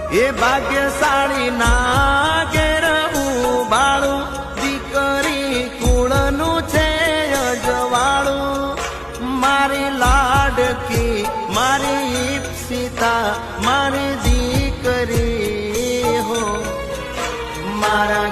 એ ભાગ્યશાળી ના ઘેર ઉબાળું દીકરી કુળનું છે અજવાળું મારી લાડકી મારી સીતા મારી દીકરી હો મારા